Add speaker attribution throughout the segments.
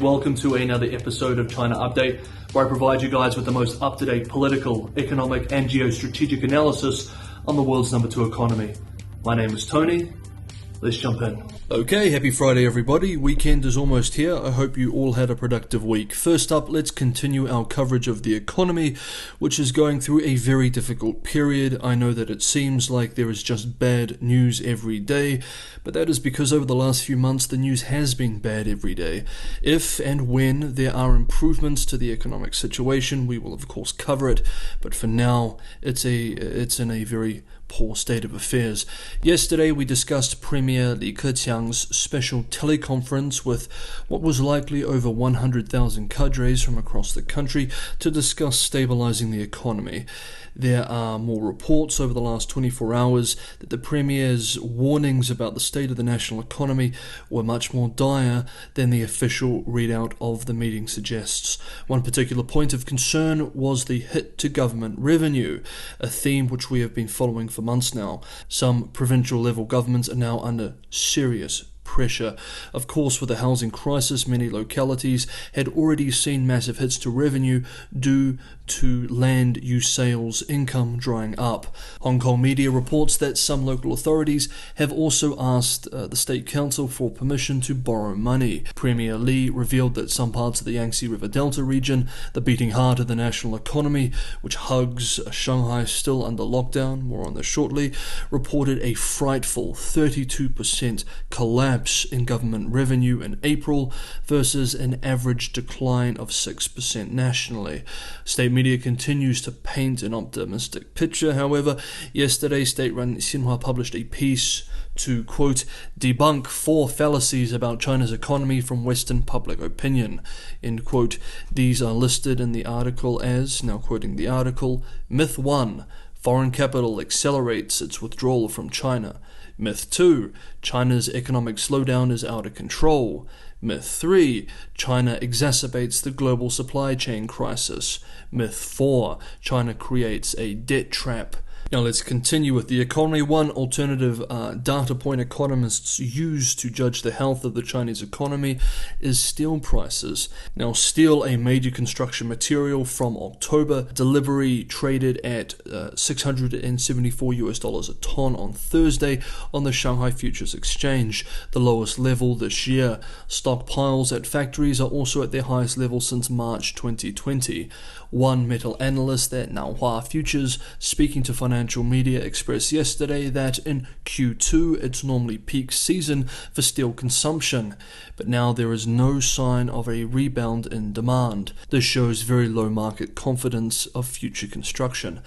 Speaker 1: Welcome to another episode of China Update, where I provide you guys with the most up-to-date political, economic and geostrategic analysis on the world's number 2 economy. My name is Tony. Let's jump in. Okay, happy Friday everybody. Weekend is almost here. I hope you all had a productive week. First up, let's continue our coverage of the economy, which is going through a very difficult period. I know that it seems like there is just bad news every day, but that is because over the last few months the news has been bad every day. If and when there are improvements to the economic situation, we will of course cover it, but for now it's in a very poor state of affairs. Yesterday we discussed Premier Li Keqiang's special teleconference with what was likely over 100,000 cadres from across the country to discuss stabilizing the economy. There are more reports over the last 24 hours that the Premier's warnings about the state of the national economy were much more dire than the official readout of the meeting suggests. One particular point of concern was the hit to government revenue, a theme which we have been following for months now. Some provincial level governments are now under serious pressure. Of course, with the housing crisis, many localities had already seen massive hits to revenue due to land use sales income drying up. Hong Kong media reports that some local authorities have also asked the State Council for permission to borrow money. Premier Li revealed that some parts of the Yangtze River Delta region, the beating heart of the national economy, which hugs Shanghai still under lockdown, more on this shortly, reported a frightful 32% collapse in government revenue in April versus an average decline of 6% nationally. State media continues to paint an optimistic picture, however. Yesterday, state-run Xinhua published a piece to, quote, debunk 4 fallacies about China's economy from Western public opinion, end quote. These are listed in the article as, now quoting the article, Myth 1, foreign capital accelerates its withdrawal from China. Myth 2, China's economic slowdown is out of control. Myth 3, China exacerbates the global supply chain crisis. Myth 4, China creates a debt trap. Now let's continue with the economy. One alternative data point economists use to judge the health of the Chinese economy is steel prices. Now steel, a major construction material from October, delivery traded at $674 a ton on Thursday on the Shanghai Futures Exchange, the lowest level this year. Stockpiles at factories are also at their highest level since March 2020. One metal analyst at Nanhua Futures, speaking to financial media, expressed yesterday that in Q2 it's normally peak season for steel consumption, but now there is no sign of a rebound in demand. This shows very low market confidence of future construction.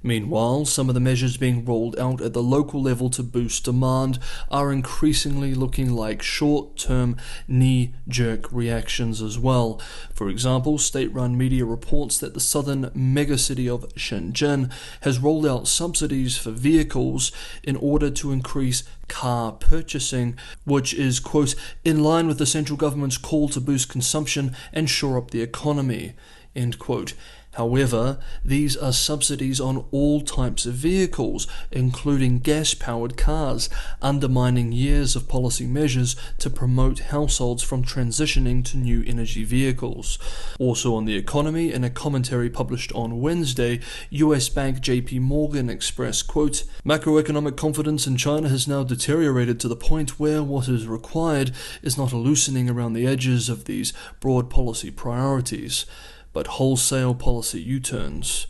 Speaker 1: Meanwhile, some of the measures being rolled out at the local level to boost demand are increasingly looking like short-term knee-jerk reactions as well. For example, state-run media reports that the southern megacity of Shenzhen has rolled out subsidies for vehicles in order to increase car purchasing, which is, quote, in line with the central government's call to boost consumption and shore up the economy, end quote. However, these are subsidies on all types of vehicles, including gas-powered cars, undermining years of policy measures to promote households from transitioning to new energy vehicles. Also on the economy, in a commentary published on Wednesday, US bank JP Morgan expressed, quote, macroeconomic confidence in China has now deteriorated to the point where what is required is not a loosening around the edges of these broad policy priorities, but wholesale policy U-turns,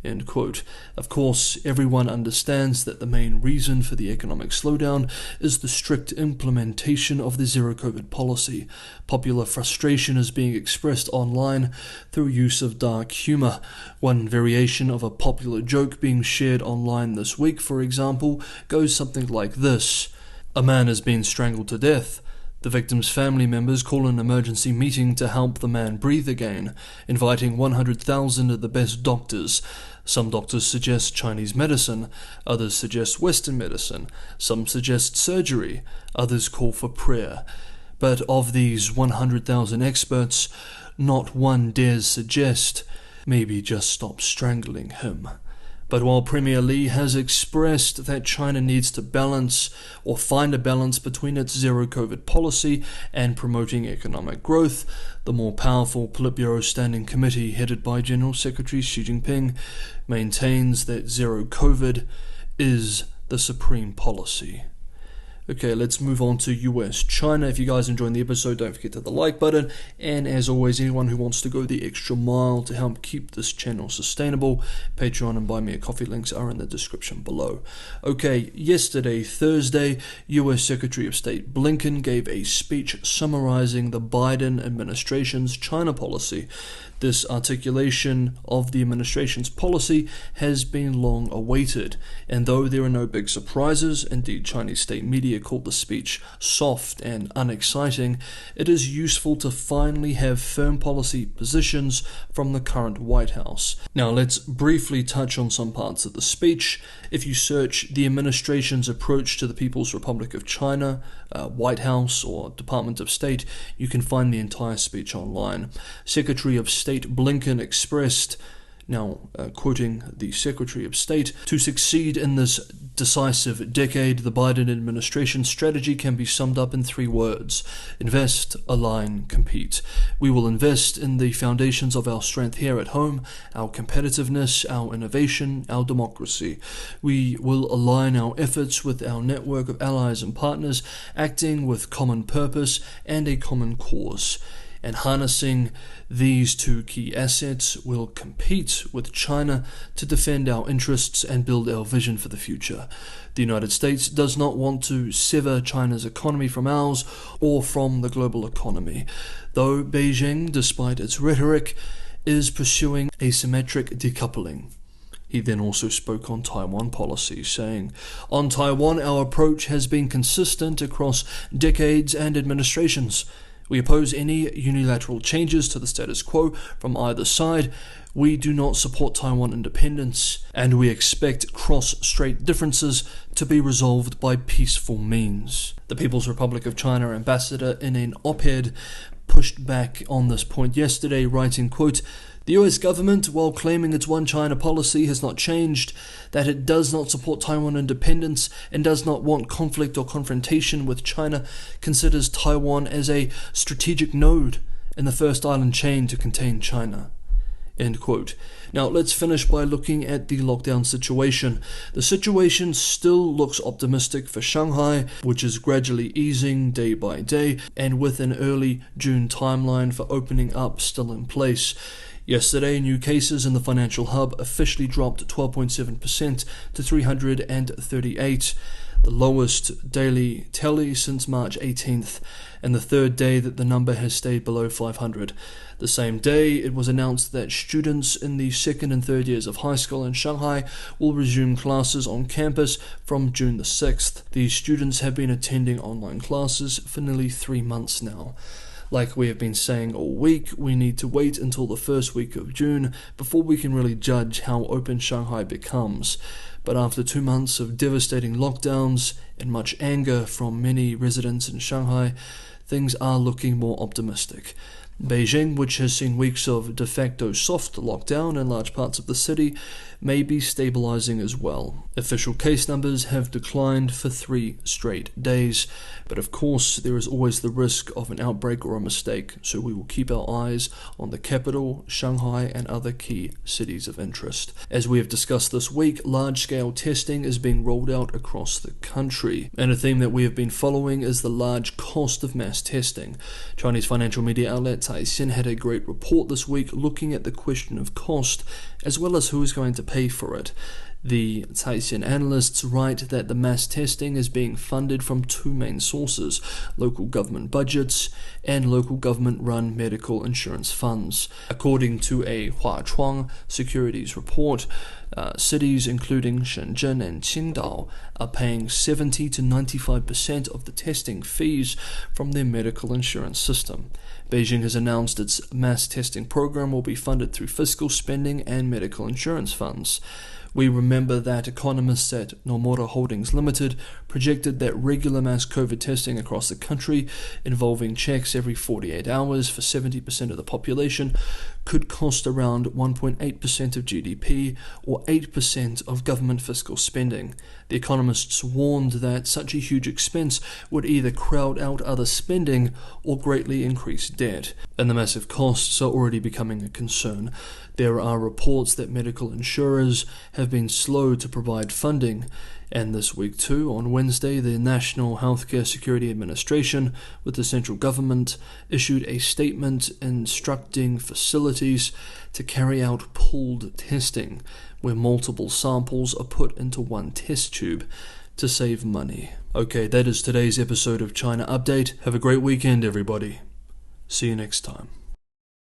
Speaker 1: end quote. Of course, everyone understands that the main reason for the economic slowdown is the strict implementation of the zero-COVID policy. Popular frustration is being expressed online through use of dark humor. One variation of a popular joke being shared online this week, for example, goes something like this. A man has been strangled to death. The victim's family members call an emergency meeting to help the man breathe again, inviting 100,000 of the best doctors. Some doctors suggest Chinese medicine, others suggest Western medicine, some suggest surgery, others call for prayer. But of these 100,000 experts, not one dares suggest, maybe just stop strangling him. But while Premier Li has expressed that China needs to balance or find a balance between its zero-COVID policy and promoting economic growth, the more powerful Politburo Standing Committee headed by General Secretary Xi Jinping maintains that zero-COVID is the supreme policy. Okay, let's move on to US-China. If you guys enjoyed the episode, don't forget to hit the like button. And as always, anyone who wants to go the extra mile to help keep this channel sustainable, Patreon and Buy Me a Coffee links are in the description below. Okay, yesterday, Thursday, US Secretary of State Blinken gave a speech summarizing the Biden administration's China policy. This articulation of the administration's policy has been long awaited, and though there are no big surprises, indeed Chinese state media called the speech soft and unexciting, it is useful to finally have firm policy positions from the current White House. Now let's briefly touch on some parts of the speech. If you search the administration's approach to the People's Republic of China, White House or Department of State, you can find the entire speech online. Secretary of State Blinken expressed, now quoting the Secretary of State, to succeed in this decisive decade, the Biden administration's strategy can be summed up in 3 words: invest, align, compete. We will invest in the foundations of our strength here at home, our competitiveness, our innovation, our democracy. We will align our efforts with our network of allies and partners, acting with common purpose and a common cause. And harnessing these 2 key assets, will compete with China to defend our interests and build our vision for the future. The United States does not want to sever China's economy from ours or from the global economy, though Beijing, despite its rhetoric, is pursuing asymmetric decoupling. He then also spoke on Taiwan policy, saying, "On Taiwan, our approach has been consistent across decades and administrations. We oppose any unilateral changes to the status quo from either side. We do not support Taiwan independence, and we expect cross-strait differences to be resolved by peaceful means." The People's Republic of China ambassador, in an op-ed, pushed back on this point yesterday, writing, quote, "The US government, while claiming its one China policy has not changed, that it does not support Taiwan independence and does not want conflict or confrontation with China, considers Taiwan as a strategic node in the first island chain to contain China." End quote. Now let's finish by looking at the lockdown situation. The situation still looks optimistic for Shanghai, which is gradually easing day by day, and with an early June timeline for opening up still in place. Yesterday, new cases in the financial hub officially dropped 12.7% to 338, the lowest daily tally since March 18th, and the 3rd day that the number has stayed below 500. The same day, it was announced that students in the 2nd and 3rd years of high school in Shanghai will resume classes on campus from June the 6th. These students have been attending online classes for nearly 3 months now. Like we have been saying all week, we need to wait until the first week of June before we can really judge how open Shanghai becomes. But after 2 months of devastating lockdowns and much anger from many residents in Shanghai, things are looking more optimistic. Beijing, which has seen weeks of de facto soft lockdown in large parts of the city, may be stabilizing as well. Official case numbers have declined for 3 straight days, but of course there is always the risk of an outbreak or a mistake, so we will keep our eyes on the capital, Shanghai, and other key cities of interest. As we have discussed this week, large-scale testing is being rolled out across the country, and a theme that we have been following is the large cost of mass testing. Chinese financial media outlet Caixin had a great report this week looking at the question of cost, as well as who is going to pay for it. The Caixin analysts write that the mass testing is being funded from 2 main sources: local government budgets and local government-run medical insurance funds. According to a Huachuang Securities report, cities including Shenzhen and Qingdao are paying 70 to 95% of the testing fees from their medical insurance system. Beijing has announced its mass testing program will be funded through fiscal spending and medical insurance funds. We remember that economists at Nomura Holdings Limited projected that regular mass COVID testing across the country, involving checks every 48 hours for 70% of the population, could cost around 1.8% of GDP or 8% of government fiscal spending. The economists warned that such a huge expense would either crowd out other spending or greatly increase debt, and the massive costs are already becoming a concern. There are reports that medical insurers have been slow to provide funding, and this week too, on Wednesday, the National Healthcare Security Administration, with the central government, issued a statement instructing facilities to carry out pooled testing, where multiple samples are put into one test tube to save money. Okay, that is today's episode of China Update. Have a great weekend, everybody. See you next time.